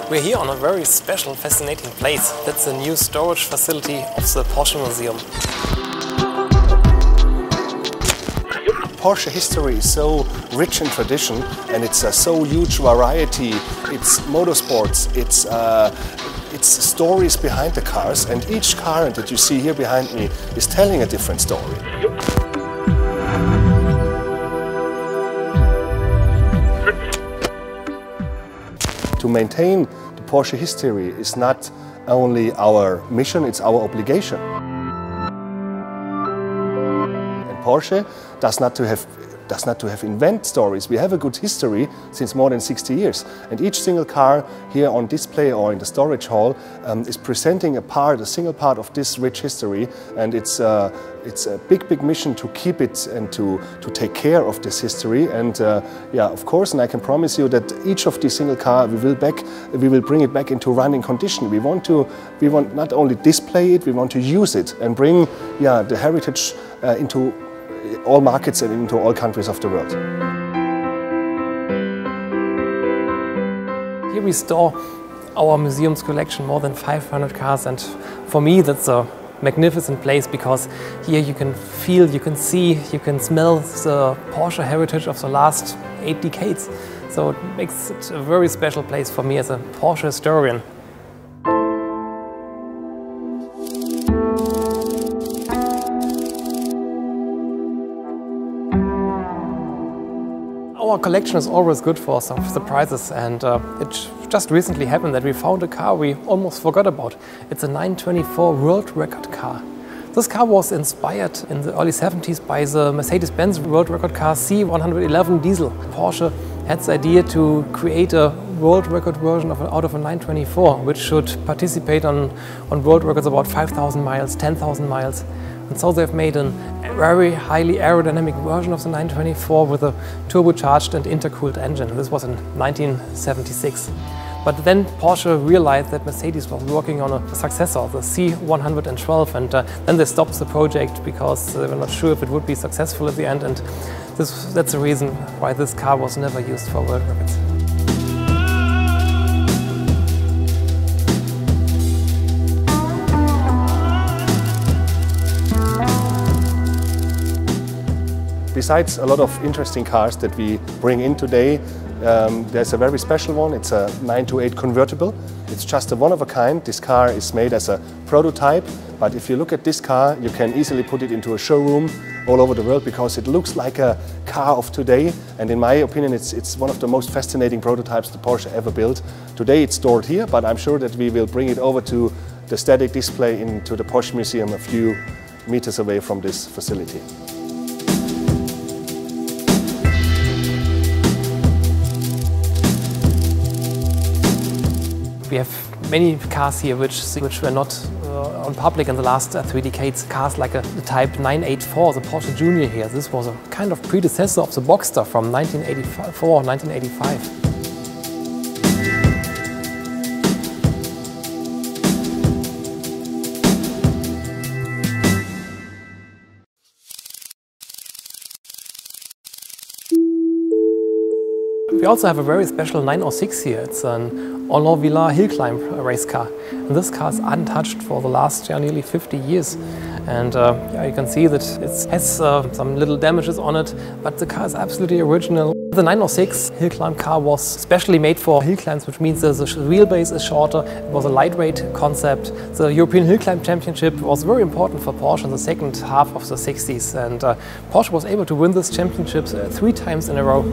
We're here on a very special, fascinating place. That's the new storage facility of the Porsche Museum. Porsche history is so rich in tradition, and it's so huge variety. It's motorsports, it's stories behind the cars, and each car that you see here behind me is telling a different story. To maintain the Porsche history is not only our mission, it's our obligation. And Porsche does not to have invent stories. We have a good history since more than 60 years. And each single car here on display or in the storage hall is presenting a single part of this rich history. And it's a big mission to keep it and to take care of this history. And yeah, of course, and I can promise you that each of these single car we will bring it back into running condition. We want not only display it, we want to use it and bring the heritage into all markets and into all countries of the world. Here we store our museum's collection, more than 500 cars, and for me that's a magnificent place because here you can feel, you can see, you can smell the Porsche heritage of the last 8 decades. So it makes it a very special place for me as a Porsche historian. Our collection is always good for some surprises, and it just recently happened that we found a car we almost forgot about. It's a 924 world record car. This car was inspired in the early 70s by the Mercedes-Benz world record car C111 diesel. Porsche had the idea to create a world record version out of a 924, which should participate on world records about 5,000 miles, 10,000 miles. And so they've made a very highly aerodynamic version of the 924 with a turbocharged and intercooled engine. This was in 1976. But then Porsche realized that Mercedes was working on a successor, the C112, and then they stopped the project because they were not sure if it would be successful at the end, and that's the reason why this car was never used for world records. Besides a lot of interesting cars that we bring in today, there's a very special one. It's a 928 convertible. It's just a one-of-a-kind. This car is made as a prototype, but if you look at this car, you can easily put it into a showroom all over the world because it looks like a car of today. And in my opinion, it's one of the most fascinating prototypes the Porsche ever built. Today it's stored here, but I'm sure that we will bring it over to the static display into the Porsche Museum a few meters away from this facility. We have many cars here which were not on public in the last 3 decades. Cars like the Type 984, the Porsche Junior here. This was a kind of predecessor of the Boxster from 1984, 1985. We also have a very special 906 here. It's an all-wheel hill climb race car. And this car is untouched for the last nearly 50 years. And yeah, you can see that it has some little damages on it, but the car is absolutely original. The 906 hill climb car was specially made for hill climbs, which means the wheelbase is shorter. It was a lightweight concept. The European Hill Climb Championship was very important for Porsche in the second half of the 60s. And Porsche was able to win this championship 3 times in a row.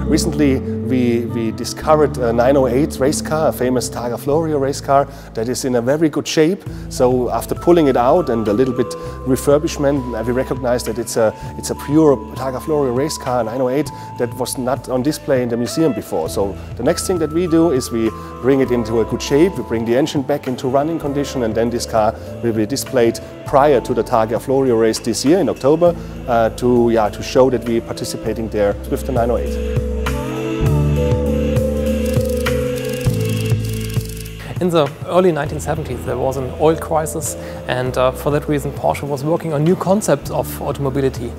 Recently, we discovered a 908 race car, a famous Targa Florio race car that is in a very good shape. So after pulling it out and a little bit refurbishment, we recognized that it's a pure Targa Florio race car, 908, that was not on display in the museum before. So the next thing that we do is we bring it into a good shape, we bring the engine back into running condition, and then this car will be displayed prior to the Targa Florio race this year in October to show that we're participating there with the 908. In the early 1970s there was an oil crisis, and for that reason Porsche was working on new concepts of automobility.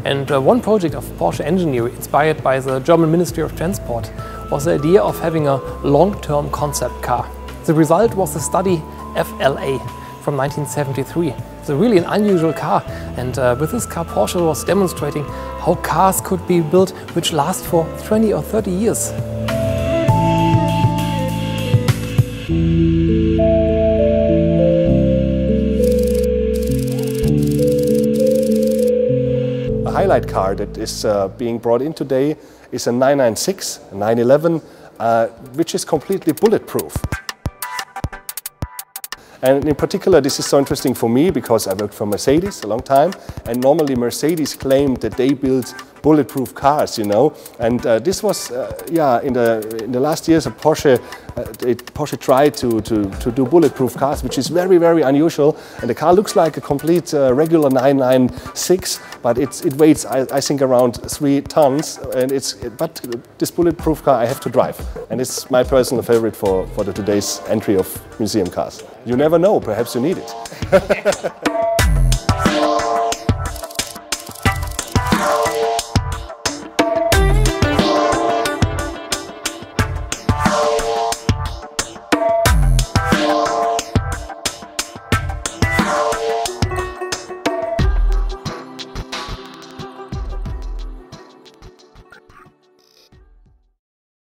And one project of Porsche engineering, inspired by the German Ministry of Transport, was the idea of having a long-term concept car. The result was the study FLA from 1973. It's really an unusual car, and with this car Porsche was demonstrating how cars could be built which last for 20 or 30 years. A highlight car that is being brought in today is a 996, a 911, which is completely bulletproof. And in particular, this is so interesting for me because I worked for Mercedes a long time, and normally Mercedes claimed that they build bulletproof cars, you know. And this was, in the last years of Porsche, Porsche tried to do bulletproof cars, which is very, very unusual. And the car looks like a complete regular 996, but it weighs, I think, around 3 tons. And but this bulletproof car I have to drive, and it's my personal favorite for today's entry of museum cars. You never know, perhaps you need it.